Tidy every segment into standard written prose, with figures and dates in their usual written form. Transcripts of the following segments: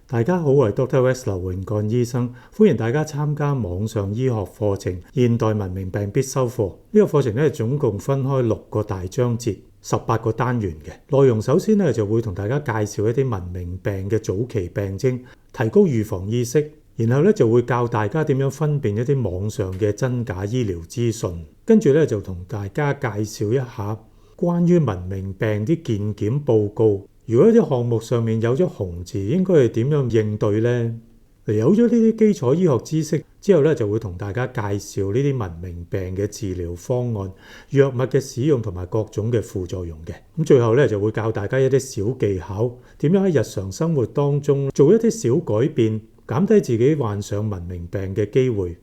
大家好，我係 Dr. West 劉榮幹醫生，歡迎大家參加網上醫學課程《現代文明病必修課》。呢個課程咧總共分開6個大章節，18個單元嘅內容。首先咧就會同大家介紹一啲文明病嘅早期病徵，提高預防意識。然後咧就會教大家點樣分辨一啲網上嘅真假醫療資訊。跟住咧就同大家介紹一下關於文明病啲健檢報告。如果一啲項目上面有咗紅字，應該係點樣應對呢？有咗呢啲基礎醫學知識之後咧，就會同大家介紹呢啲文明病嘅治療方案、藥物嘅使用同埋各種嘅副作用嘅。咁最後咧就會教大家一啲小技巧，點樣喺日常生活當中做一啲小改變，減低自己患上文明病嘅機會，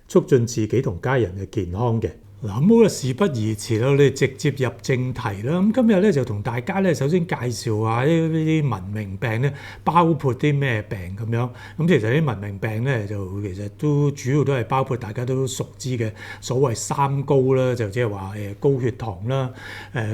促進自己同家人嘅健康嘅。嗱，咁好啦，事不宜遲啦，我哋直接入正題啦。咁今日咧就同大家咧首先介紹下呢啲文明病咧，包括啲咩病咁樣。咁其實啲文明病咧就其實都主要都係包括大家都熟知嘅所謂三高啦，就即係話高血糖啦、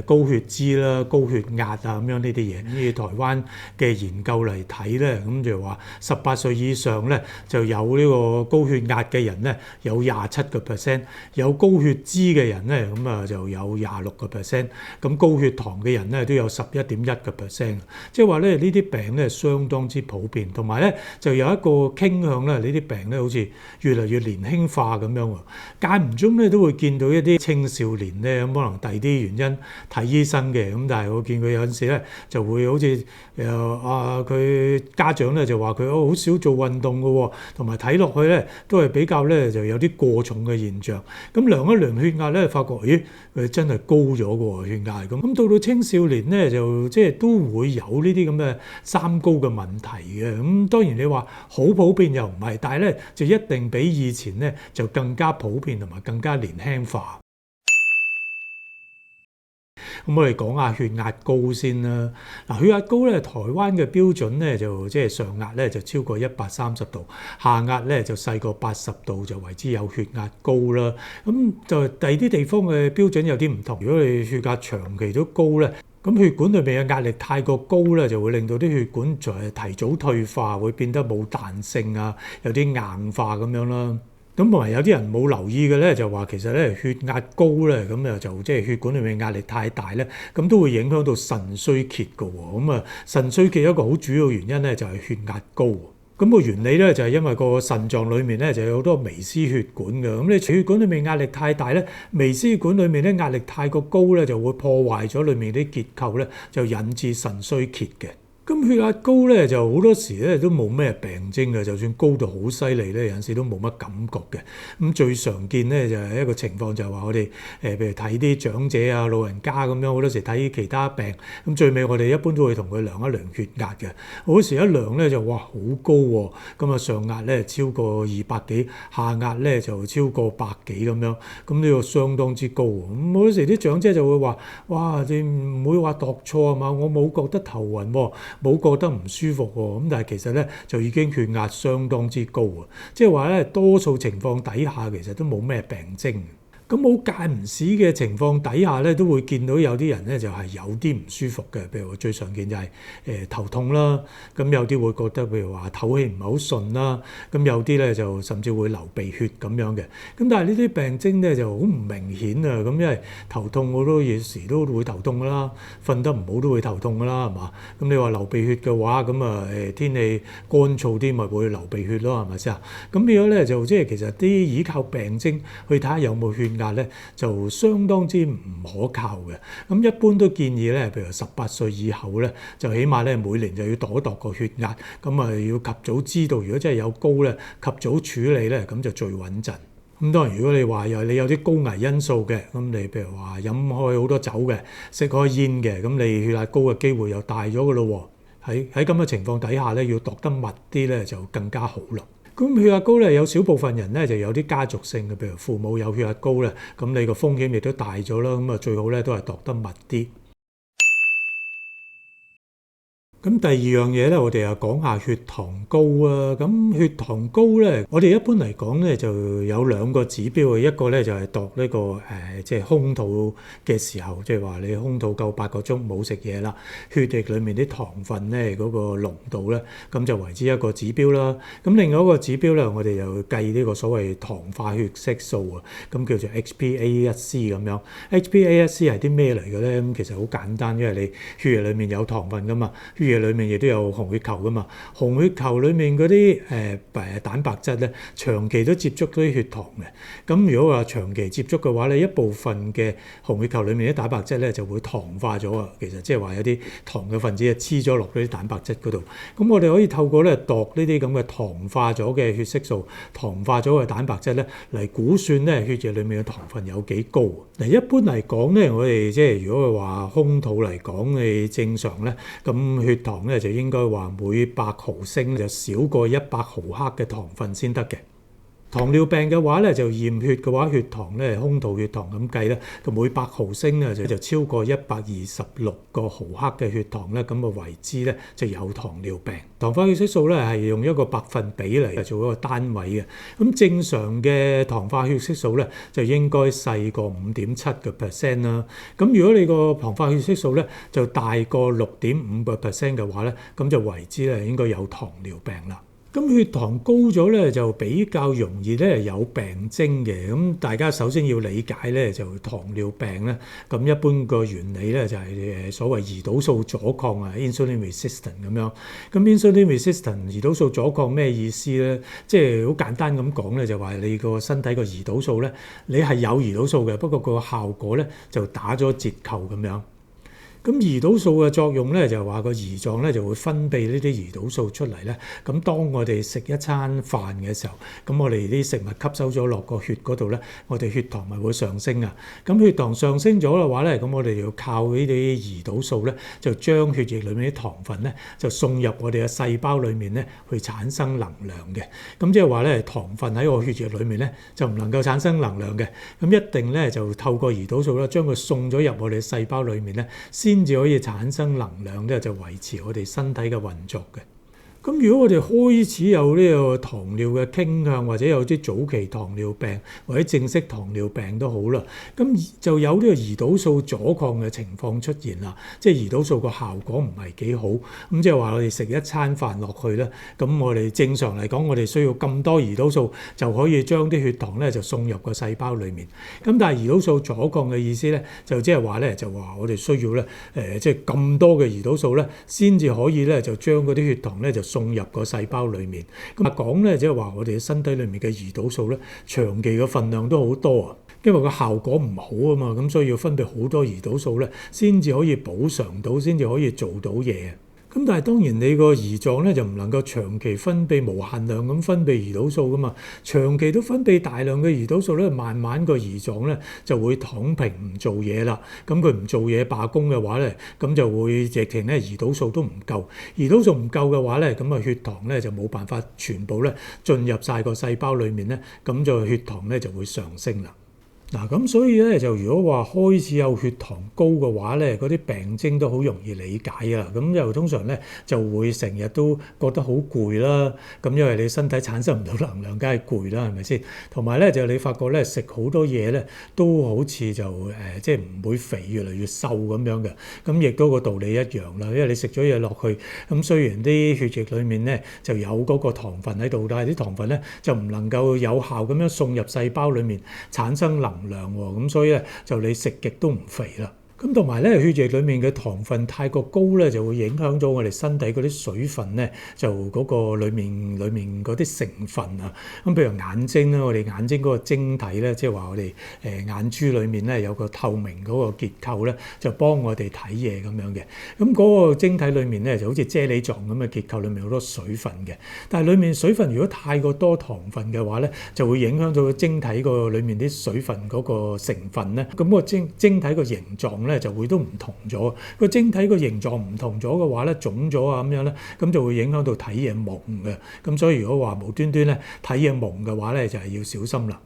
高血脂啦、高血壓啊咁樣呢啲嘢。以台灣嘅研究嚟睇咧，咁就話18歲以上咧就有呢個高血壓嘅人咧有27%，有高血脂嘅人咧，咁啊就有26%，咁高血糖嘅人咧都有11.1%，即係話咧呢啲病咧相當之普遍，同埋咧就有一個傾向咧，呢啲病咧好似越嚟越年輕化咁樣喎，間唔中咧都會見到一啲青少年咧，咁可能第二啲原因睇醫生嘅，咁但係我見佢有陣時咧就會好似佢家長咧就話佢好少做運動嘅喎，同埋睇落去咧都係比較咧就有啲過重嘅現象，咁量一量血壓咧，發覺佢真係高咗嘅喎，血壓咁。到青少年咧，就即係都會有呢啲咁嘅三高嘅問題嘅。咁當然你話好普遍又唔係，但係咧就一定比以前咧就更加普遍同埋更加年輕化。咁我哋講下血壓高先啦。嗱，血壓高咧，台灣嘅標準咧就即係上壓咧就超過130度，下壓咧就細過80度就為之有血壓高啦。咁就第二啲地方嘅標準有啲唔同。如果你血壓長期都高咧，咁血管裏面嘅壓力太過高咧，就會令到啲血管就係提早退化，會變得冇彈性啊，有啲硬化咁樣啦。咁同埋有啲人冇留意嘅咧，就話其實咧血壓高咧，咁就即係血管裏面壓力太大咧，咁都會影響到腎衰竭嘅喎。咁腎衰竭一個好主要原因咧就係血壓高。咁個原理咧就係因為個腎臟裏面咧就有好多微絲血管嘅，咁你血管裏面壓力太大咧，微絲血管裏面咧壓力太過高咧，就會破壞咗裏面啲結構咧，就引致腎衰竭嘅。咁血壓高咧就好多時咧都冇咩病徵嘅，就算高到好犀利咧，有陣時都冇乜感覺嘅。咁最常見咧就係一個情況就係話我哋譬如睇啲長者啊、老人家咁樣，好多時睇其他病，咁最尾我哋一般都會同佢量一量血壓嘅。好多時一量咧就哇好高喎，咁上壓咧超過200幾，下壓咧就超過100幾咁樣，咁呢個相當之高。咁好多時啲長者就會話：哇，你唔會話度錯啊嘛？我冇覺得頭暈喎。冇覺得唔舒服喎，咁但係其實咧就已經血壓相當之高啊！即係話咧，多數情況底下其實都冇咩病徵。咁冇間唔時嘅情況底下咧，都會見到有啲人咧就係有啲唔舒服嘅，譬如最常見就係頭痛啦，咁有啲會覺得譬如話唞氣唔係好順啦，咁有啲咧就甚至會流鼻血咁樣嘅。咁但係呢啲病徵咧就好唔明顯啊！咁因為頭痛好多時都會頭痛噶啦，瞓得唔好都會頭痛噶啦，係嘛？咁你話流鼻血嘅話，咁天氣乾燥啲咪會流鼻血咯，係咪先啊？咁變咗咧就即係其實啲依靠病徵去睇下有冇血壓咧就相當之唔可靠嘅。咁一般都建議咧，譬如18歲以後咧，就起碼咧每年就要度一度個血壓，咁要及早知道，如果真係有高咧，及早處理咧，咁就最穩陣。咁當然如果你話你有啲高危因素嘅，咁你譬如話飲開好多酒嘅，食開煙嘅，咁你血壓高嘅機會又大咗嘅咯喎。喺咁嘅情況底下咧，要度得密啲咧就更加好啦。咁血壓高咧，有少部分人咧就有啲家族性嘅，譬如父母有血壓高咧，咁你個風險亦都大咗啦。咁最好咧都係度得密啲。咁第二樣嘢咧，我哋又講下血糖高啊。咁血糖高咧，我哋一般嚟講咧就有兩個指標嘅，一個咧就係度呢個即係空肚嘅時候，即係話你空肚夠8個鐘冇食嘢啦，血液裡面啲糖分咧嗰個濃度咧，咁就為之一個指標啦。咁另外一個指標咧，我哋又計呢個所謂糖化血色素啊，咁叫做 HbA1c 咁樣。HbA1c 係啲咩嚟嘅咧？咁其實好簡單，因為你血液裡面有糖分噶嘛，血液裡面亦都有紅血球噶嘛，紅血球裡面嗰啲蛋白質咧，長期都接觸到啲血糖嘅。咁如果話長期接觸嘅話咧，一部分嘅紅血球裡面啲蛋白質咧就會糖化咗啊。其實即係話有啲糖嘅分子啊黐咗落嗰啲蛋白質嗰度。咁我哋可以透過咧度呢啲咁嘅糖化咗嘅血色素、糖化咗嘅蛋白質咧嚟估算咧血液裡面嘅糖分有幾高。嗱，一般嚟講咧，我哋即係如果話空肚嚟講，你正常咧，咁血糖咧就應該話每100毫升就少過100毫克嘅糖分先得嘅。糖尿病嘅話咧，就驗血嘅話，血糖咧空肚血糖咁計咧，就每100毫升咧就超過126個毫克嘅血糖咧，咁啊為之咧就有糖尿病。糖化血色素咧係用一個百分比嚟做一個單位嘅，咁正常嘅糖化血色素咧就應該細過5.7% 啦。咁如果你個糖化血色素咧就大過6.5% 嘅話咧，咁就為之咧應該有糖尿病啦。咁血糖高咗咧，就比較容易咧有病徵嘅。咁大家首先要理解咧，就糖尿病咧，咁一般個原理咧就係所謂胰島素阻抗啊 （insulin resistant） 咁樣。咁 insulin resistant 胰島素阻抗咩意思咧？即係好簡單咁講咧，就話你個身體個胰島素咧，你係有胰島素嘅，不過個效果咧就打咗折扣咁樣。咁胰島素嘅作用咧，就係話個胰臟咧就會分泌呢啲胰島素出嚟咧。咁當我哋食一餐飯嘅時候，咁我哋啲食物吸收咗落個血嗰度咧，我哋血糖咪會上升啊。咁血糖上升咗嘅話咧，咁我哋要靠呢啲胰島素咧，就將血液裡面啲糖分咧，就送入我哋嘅細胞裡面咧，去產生能量嘅。咁即係話咧，糖分喺個血液裡面咧，就唔能夠產生能量嘅。咁一定咧就透過胰島素咧，將佢送咗入我哋細胞裡面咧，先至可以產生能量咧，就維持我哋身體嘅運作嘅。咁如果我哋開始有呢個糖尿嘅傾向，或者有啲早期糖尿病或者正式糖尿病都好啦，咁就有呢個胰島素阻抗嘅情況出現啦。即係胰島素個效果唔係幾好，咁即係話我哋食一餐飯落去咧，咁我哋正常嚟講，我哋需要咁多胰島素就可以將啲血糖咧就送入個細胞裡面。咁但係胰島素阻抗嘅意思咧，就即係話咧，就話我哋需要咧即係咁多嘅胰島素咧，先至可以咧就將嗰啲血糖咧就送入個細胞裡面。咁講咧，即係話我哋身體裡面嘅胰島素咧，長期嘅份量都好多啊，因為個效果唔好啊嘛，咁所以要分泌好多胰島素咧，先至可以補償到，先至可以做到嘢。咁但係當然你個胰臟咧就唔能夠長期分泌無限量咁分泌胰島素噶嘛，長期都分泌大量嘅胰島素咧，慢慢個胰臟咧就會躺平唔做嘢啦。咁佢唔做嘢罷工嘅話咧，咁就會直情咧胰島素都唔夠，胰島素唔夠嘅話咧，咁啊血糖咧就冇辦法全部咧進入晒個細胞裡面咧，咁就血糖咧就會上升啦。嗱，咁所以咧就如果話開始有血糖高嘅話咧，嗰啲病徵都好容易理解啊。咁就通常咧就會成日都覺得好攰啦。咁因為你身體產生唔到能量，梗係攰啦，係咪先？同埋咧就你發覺咧食好多嘢咧都好似就即係唔會肥，越嚟越瘦咁樣嘅。咁亦都個道理一樣啦。因為你食咗嘢落去，咁雖然啲血液裡面咧就有嗰個糖分喺度，但係啲糖分咧就唔能夠有效咁樣送入細胞裡面產生能量喎，咁所以咧就你食極都唔肥啦。咁同埋咧，血液裡面嘅糖分太過高咧，就會影響咗我哋身體嗰啲水分咧，就嗰個裡面嗰啲成分啊。咁譬如眼睛咧，我哋眼睛嗰個晶體咧，即係話我哋眼珠裡面咧有個透明嗰個結構咧，就幫我哋睇嘢咁樣嘅。咁嗰個晶體裡面咧就好似啫喱狀咁嘅結構，裡面好多水分嘅。但係裡面水分如果太過多糖分嘅話咧，就會影響到個晶體個裡面啲水分嗰個成分咧。咁個晶體個形狀咧就會都唔同咗，個晶體個形狀唔同咗嘅話咧，腫咗啊咁樣咧，咁就會影響到睇嘢矇嘅。咁所以如果話無端端咧睇嘢矇嘅話咧，就係要小心啦。